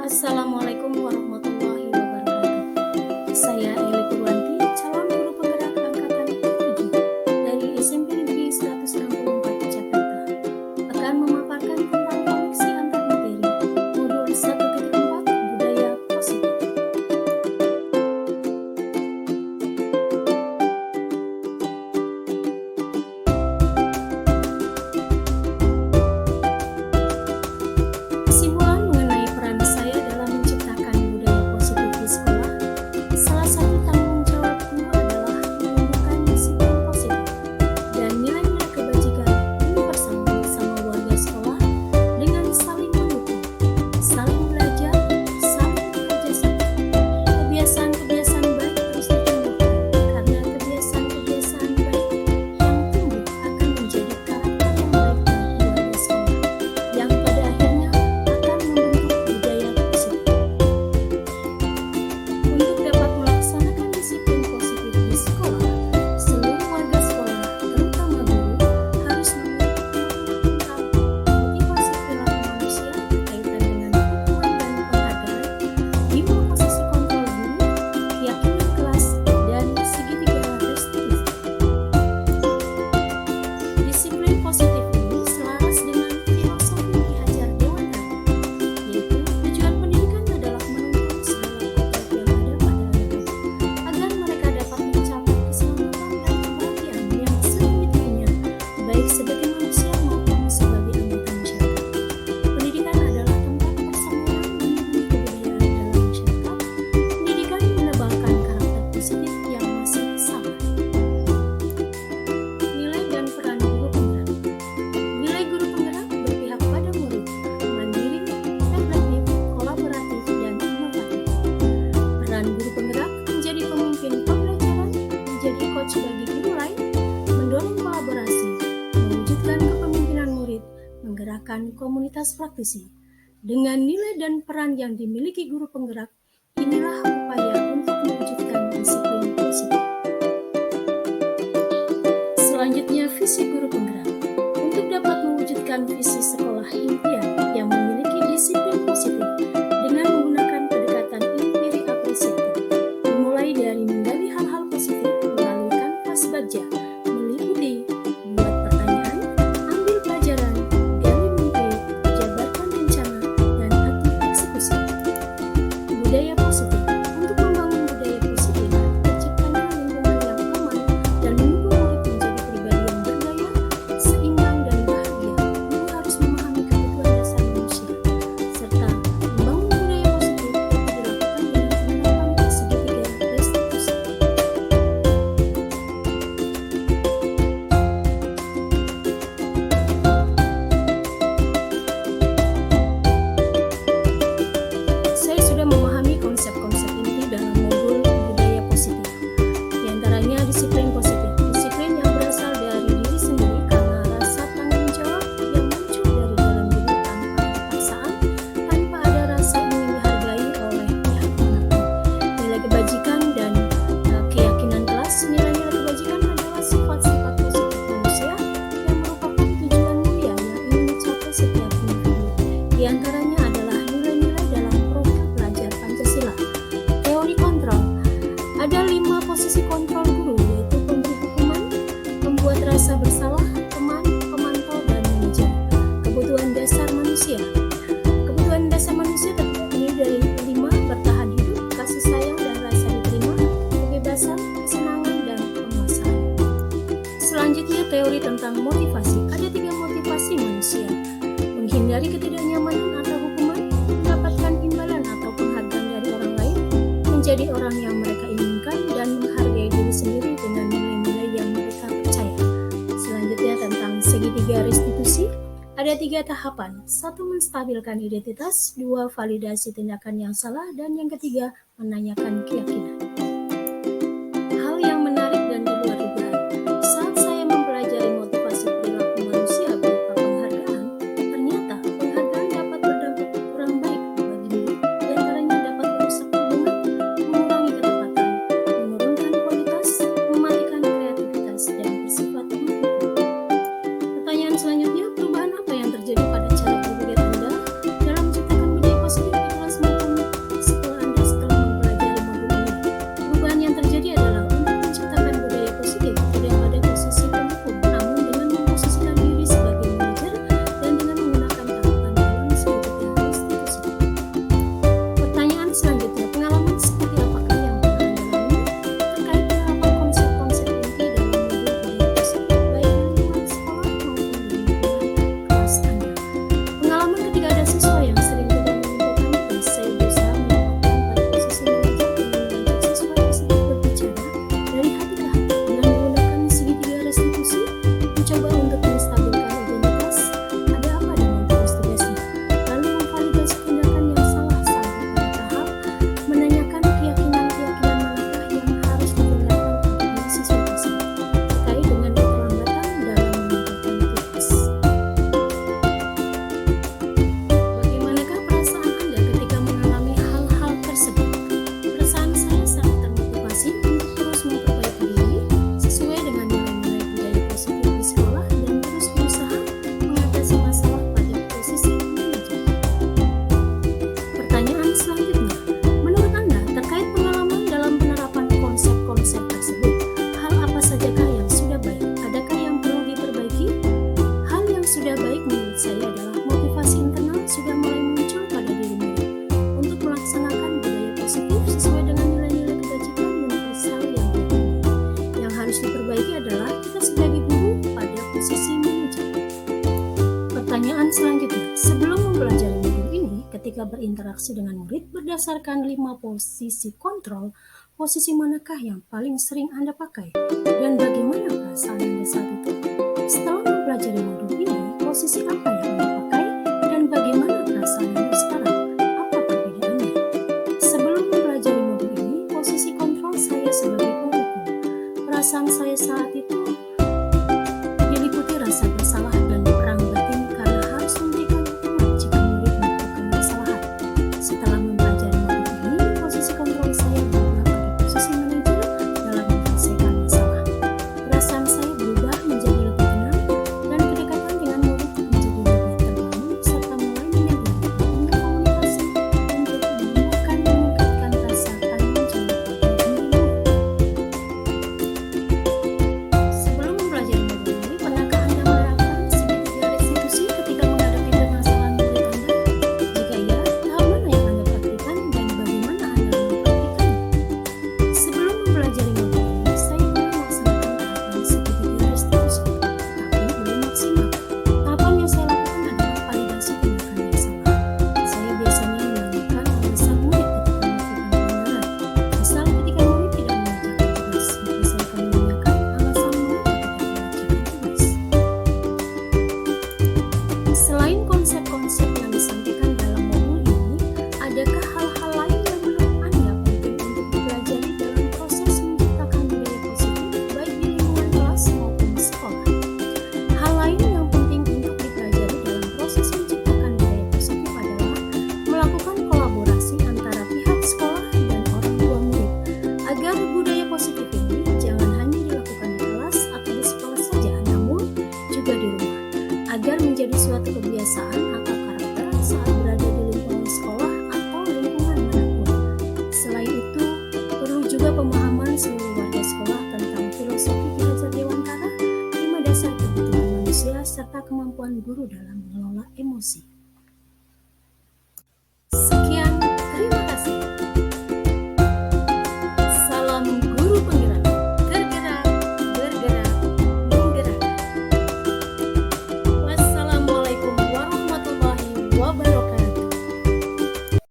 Assalamualaikum warahmatullahi wabarakatuh. Saya Eli Purwanti, calon guru penggerak angkatan 7 dari SMP Negeri 164 Jakarta, akan memaparkan tentang koneksi antar materi modul 1.4 budaya positif. Kesimpulan mengenai peran saya dalam menciptakan budaya positif di sekolah, salah satu tanggung jawab guru adalah menumbuhkan disiplin positif dan nilai-nilai kebajikan universal bersama warga sekolah dengan saling mendukung, saling belajar, saling bekerja sama. Kebiasaan-kebiasaan baik terus ditumbuhkan karena kebiasaan-kebiasaan baik yang tumbuh akan menjadi karakter yang baik bagi warga sekolah yang pada akhirnya akan membentuk budaya positif. Untuk dapat melaksanakan disiplin positif di sekolah, seluruh warga sekolah, terutama guru, harus memiliki pemahaman tentang motivasi perilaku manusia berkaitan dengan hukuman dan penghargaan, 5 posisi kontrol guru, keyakinan kelas, dan segitiga restitusi. Disiplin positif ini selaras dengan filosofi Ki Hajar Dewantara, yaitu tujuan pendidikan adalah menuntun segala kodrat yang ada pada anak agar mereka dapat mencapai keselamatan dan kebahagiaan yang seutuhnya, baik sebagai manusia maupun sebagai anggota masyarakat. Pendidikan adalah tempat persamaan menumbuhi kebudayaan dalam masyarakat. Pendidikan menebalkan karakter positif yang masih sama. Nilai dan peran guru penggerak. Nilai guru penggerak berpihak pada murid, mandiri, reflektif, kolaboratif, dan inovatif. Peran guru penggerak menjadi pemimpin pembelajaran, menjadi coach bagi guru lain, mendorong kolaborasi, mewujudkan kepemimpinan murid, menggerakkan komunitas praktisi. Dengan nilai dan peran yang dimiliki guru penggerak, inilah upaya untuk mewujudkan disiplin positif. Selanjutnya, visi guru penggerak. Untuk dapat mewujudkan visi sekolah impian yang memiliki disiplin positif dengan menggunakan pendekatan empiri apresiatif, dimulai dari menggali hal-hal positif melalui kanvas baja, meliputi buat pertanyaan, ambil pelajaran, gali mimpi, jabarkan rencana, dan atur eksekusi. Budaya positif. Untuk membangun budaya positif, terciptanya lingkungan yang aman dan mendukung murid menjadi pribadi yang berdaya, seimbang, dan bahagia. Guru harus memahami kebutuhan dasar manusia, serta membangun budaya positif dapat dilakukan dengan penerapan segitiga restitusi. Saya sudah memahami konsep-konsep inti dalam modul budaya positif. Di antaranya disiplin positif, disiplin yang berasal dari diri sendiri karena rasa tanggung jawab yang muncul dari dalam diri tanpa ada paksaan, tanpa ada rasa ingin dihargai oleh pihak manapun. Nilai kebajikan dan keyakinan kelas. Nilai-nilai kebajikan adalah sifat-sifat positif manusia yang merupakan tujuan mulia yang ingin dicapai setiap individu. Di antaranya adalah nilai-nilai dalam profil pelajar Pancasila. Teori kontrol. Ada 5 posisi kontrol guru, yaitu pemberi hukuman, pembuat rasa bersalah, teman, pemantau, dan manajer. Kebutuhan dasar manusia. Kebutuhan dasar manusia terdiri dari 5: bertahan hidup, kasih sayang dan rasa diterima, kebebasan, kesenangan, dan penguasaan. Selanjutnya, teori tentang motivasi. Ada 3 motivasi manusia: menghindari ketidaknyamanan atau hukuman, mendapatkan imbalan atau penghargaan dari orang lain, menjadi orang yang mereka inginkan, dan menghargai diri sendiri dengan nilai-nilai yang mereka percaya. Selanjutnya, tentang segitiga restitusi. Ada 3 tahapan: 1. Menstabilkan identitas, 2. Validasi tindakan yang salah, dan yang ketiga, menanyakan keyakinan. Hal yang menarik dan di luar dugaan. Saat saya mempelajari motivasi perilaku manusia berupa penghargaan, ternyata penghargaan dapat berdampak kurang baik bagi murid. Di antaranya dapat merusak hubungan, mengurangi ketepatan, menurunkan kualitas, mematikan kreativitas, dan bersifat menghukum. Pertanyaan selanjutnya, perubahan apa yang terjadi pada cara berpikir Anda dalam menciptakan budaya positif di kelas maupun berinteraksi dengan murid berdasarkan 5 posisi kontrol. Posisi manakah yang paling sering Anda pakai? Dan bagaimana perasaan Anda saat itu? Setelah mempelajari modul ini, posisi apa yang Anda pakai? Dan bagaimana perasaan Anda sekarang? Apa perbedaannya? Sebelum mempelajari modul ini, posisi kontrol saya sebagai pengukur. Perasaan saya saat itu